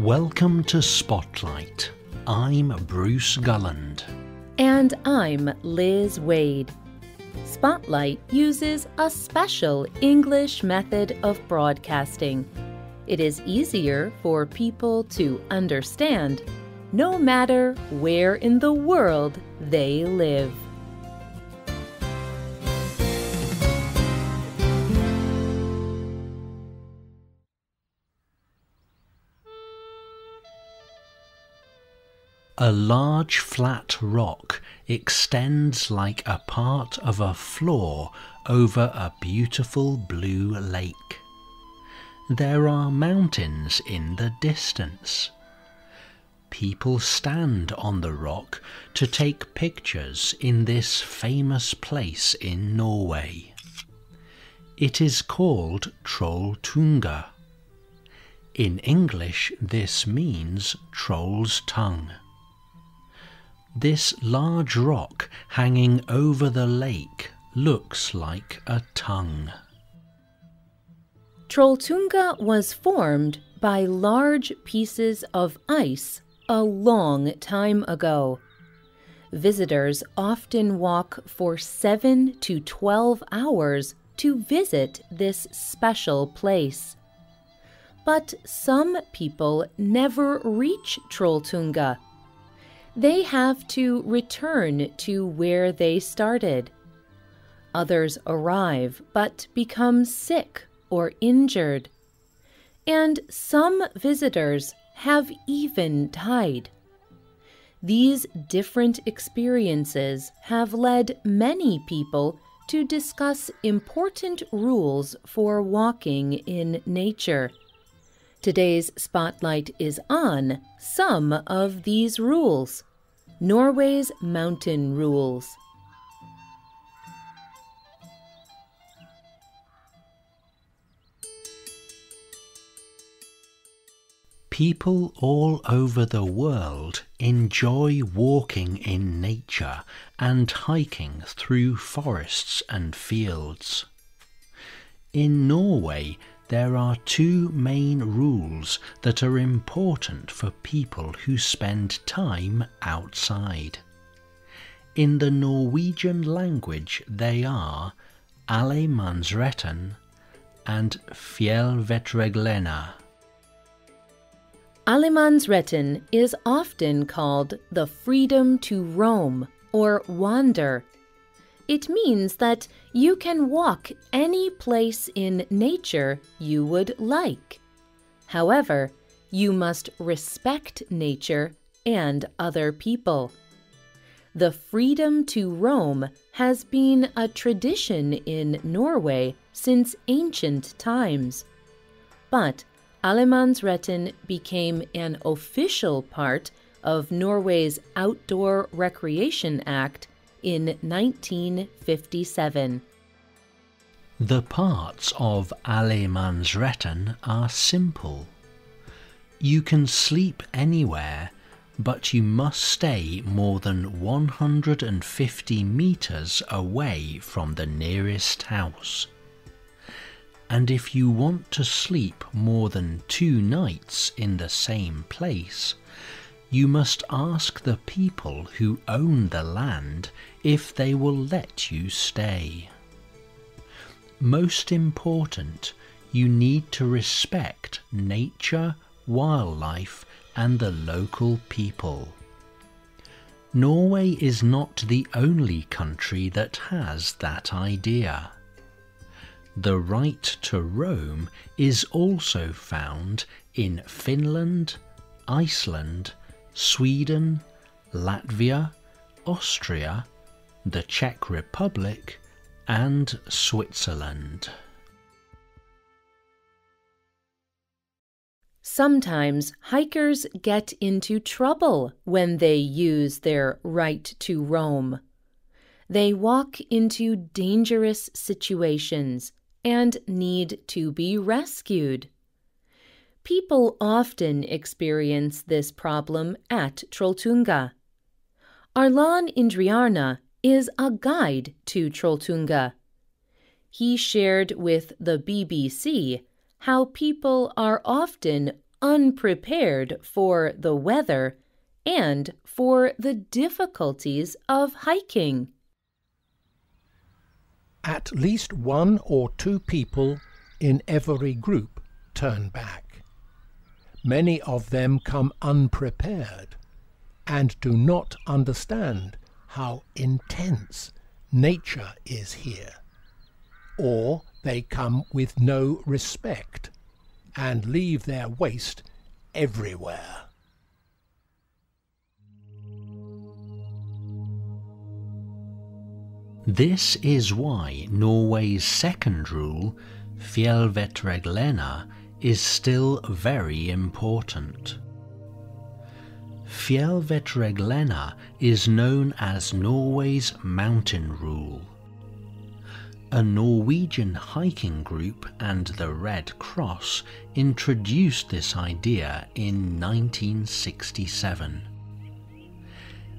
Welcome to Spotlight. I'm Bruce Gulland. And I'm Liz Wade. Spotlight uses a special English method of broadcasting. It is easier for people to understand, no matter where in the world they live. A large flat rock extends like a part of a floor over a beautiful blue lake. There are mountains in the distance. People stand on the rock to take pictures in this famous place in Norway. It is called Trolltunga. In English, this means Troll's Tongue. This large rock hanging over the lake looks like a tongue. Trolltunga was formed by large pieces of ice a long time ago. Visitors often walk for 7 to 12 hours to visit this special place. But some people never reach Trolltunga. They have to return to where they started. Others arrive but become sick or injured. And some visitors have even died. These different experiences have led many people to discuss important rules for walking in nature. Today's spotlight is on some of these rules. Norway's mountain rules. People all over the world enjoy walking in nature and hiking through forests and fields. In Norway, there are two main rules that are important for people who spend time outside. In the Norwegian language, they are allemannsretten and fjellvettreglene. Allemannsretten is often called the freedom to roam or wander. It means that you can walk any place in nature you would like. However, you must respect nature and other people. The freedom to roam has been a tradition in Norway since ancient times. But Allemannsretten became an official part of Norway's Outdoor Recreation Act in 1957. The parts of allemannsretten are simple. You can sleep anywhere, but you must stay more than 150 meters away from the nearest house. And if you want to sleep more than 2 nights in the same place, you must ask the people who own the land if they will let you stay. Most important, you need to respect nature, wildlife, and the local people. Norway is not the only country that has that idea. The right to roam is also found in Finland, Iceland, Sweden, Latvia, Austria, the Czech Republic, and Switzerland. Sometimes hikers get into trouble when they use their right to roam. They walk into dangerous situations and need to be rescued. People often experience this problem at Trolltunga. Arlan Indriarna is a guide to Trolltunga. He shared with the BBC how people are often unprepared for the weather and for the difficulties of hiking. At least 1 or 2 people in every group turn back. Many of them come unprepared and do not understand how intense nature is here, or they come with no respect and leave their waste everywhere. This is why Norway's second rule, fjellvettreglene, is still very important. Fjellvettreglene is known as Norway's mountain rule. A Norwegian hiking group and the Red Cross introduced this idea in 1967.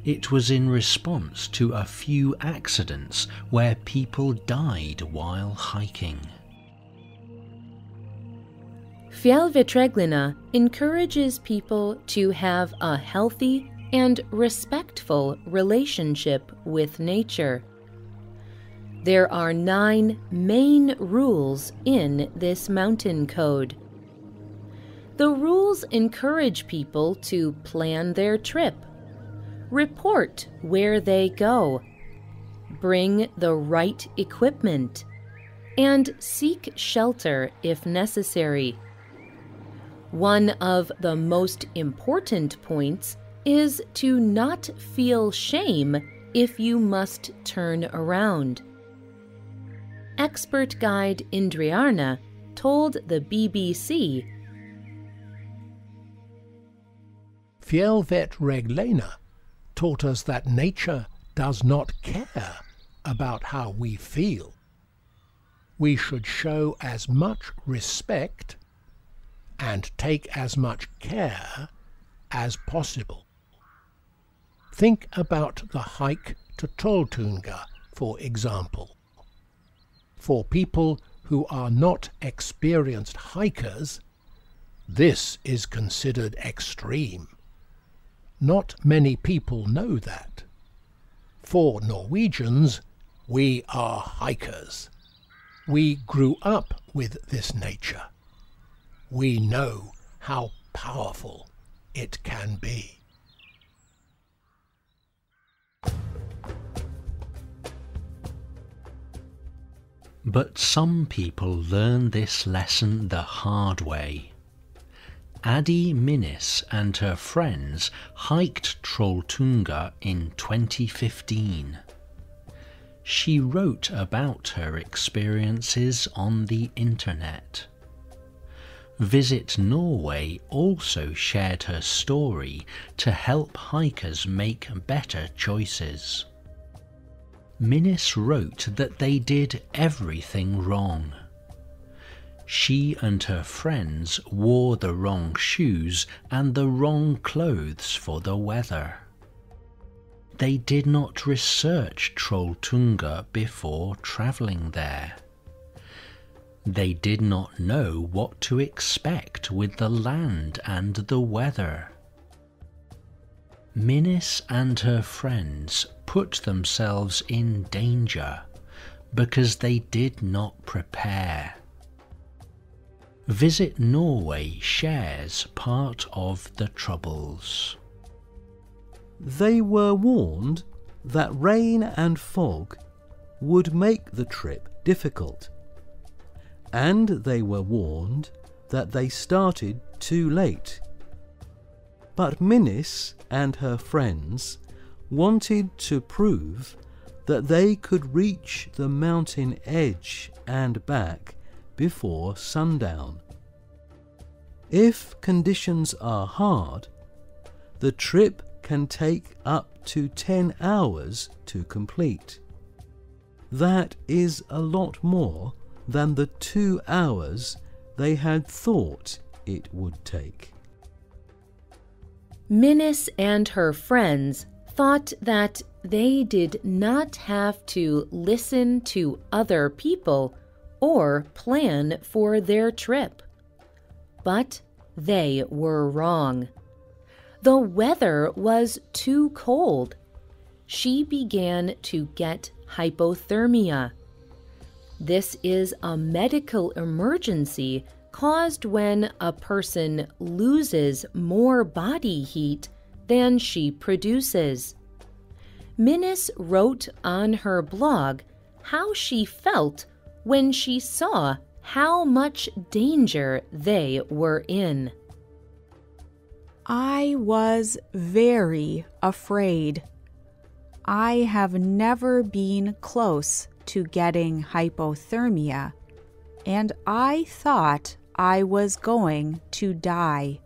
It was in response to a few accidents where people died while hiking. Fjellvettreglene encourages people to have a healthy and respectful relationship with nature. There are 9 main rules in this mountain code. The rules encourage people to plan their trip, report where they go, bring the right equipment, and seek shelter if necessary. One of the most important points is to not feel shame if you must turn around. Expert guide Indriarne told the BBC, Fjellvettreglene taught us that nature does not care about how we feel. We should show as much respect and take as much care as possible. Think about the hike to Trolltunga, for example. For people who are not experienced hikers, this is considered extreme. Not many people know that. For Norwegians, we are hikers. We grew up with this nature. We know how powerful it can be. But some people learn this lesson the hard way. Adi Minnis and her friends hiked Trolltunga in 2015. She wrote about her experiences on the internet. Visit Norway also shared her story to help hikers make better choices. Minnis wrote that they did everything wrong. She and her friends wore the wrong shoes and the wrong clothes for the weather. They did not research Trolltunga before travelling there. They did not know what to expect with the land and the weather. Minnis and her friends put themselves in danger because they did not prepare. Visit Norway shares part of the troubles. They were warned that rain and fog would make the trip difficult, and they were warned that they started too late. But Minnis and her friends wanted to prove that they could reach the mountain edge and back before sundown. If conditions are hard, the trip can take up to 10 hours to complete. That is a lot more than the 2 hours they had thought it would take. Minnis and her friends thought that they did not have to listen to other people or plan for their trip. But They were wrong. The weather was too cold. She began to get hypothermia. This is a medical emergency caused when a person loses more body heat than she produces. Minnis wrote on her blog how she felt when she saw how much danger they were in. I was very afraid. I have never been close to getting hypothermia, and I thought I was going to die.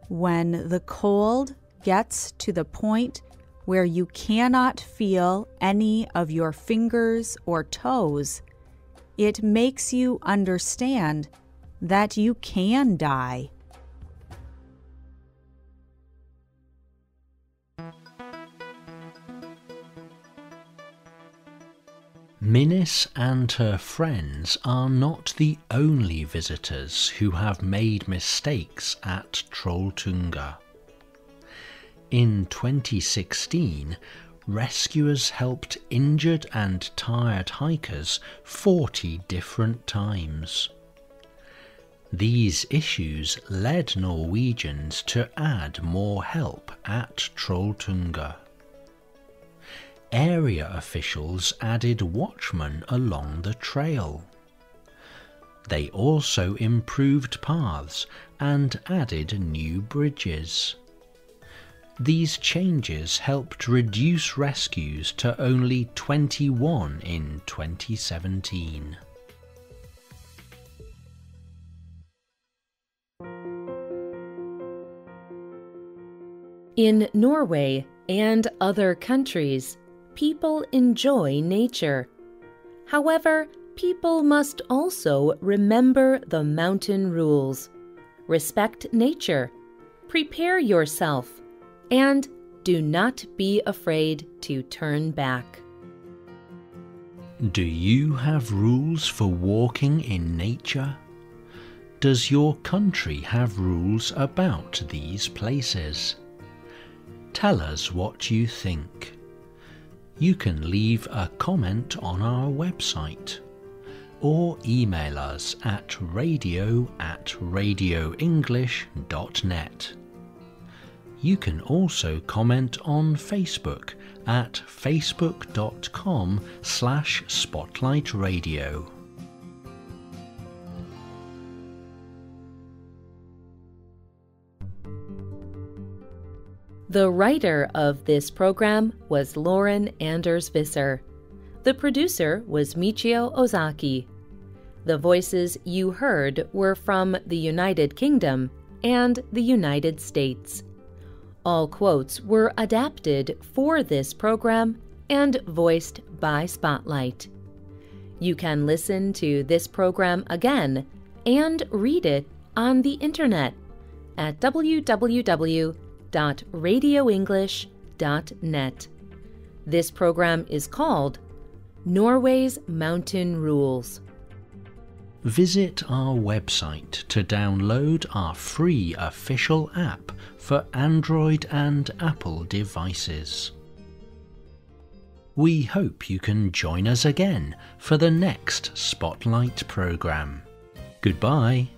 When the cold gets to the point where you cannot feel any of your fingers or toes, it makes you understand that you can die. Minnis and her friends are not the only visitors who have made mistakes at Trolltunga. In 2016, rescuers helped injured and tired hikers 40 different times. These issues led Norwegians to add more help at Trolltunga. Area officials added watchmen along the trail. They also improved paths and added new bridges. These changes helped reduce rescues to only 21 in 2017. In Norway and other countries, people enjoy nature. However, people must also remember the mountain rules. Respect nature, prepare yourself, and do not be afraid to turn back. Do you have rules for walking in nature? Does your country have rules about these places? Tell us what you think. You can leave a comment on our website or email us at radio@radioenglish.net. You can also comment on Facebook at facebook.com/spotlightradio. The writer of this program was Lauren Anders Visser. The producer was Michio Ozaki. The voices you heard were from the United Kingdom and the United States. All quotes were adapted for this program and voiced by Spotlight. You can listen to this program again and read it on the internet at www.radioenglish.net. This program is called Norway's Mountain Rules. Visit our website to download our free official app for Android and Apple devices. We hope you can join us again for the next Spotlight program. Goodbye.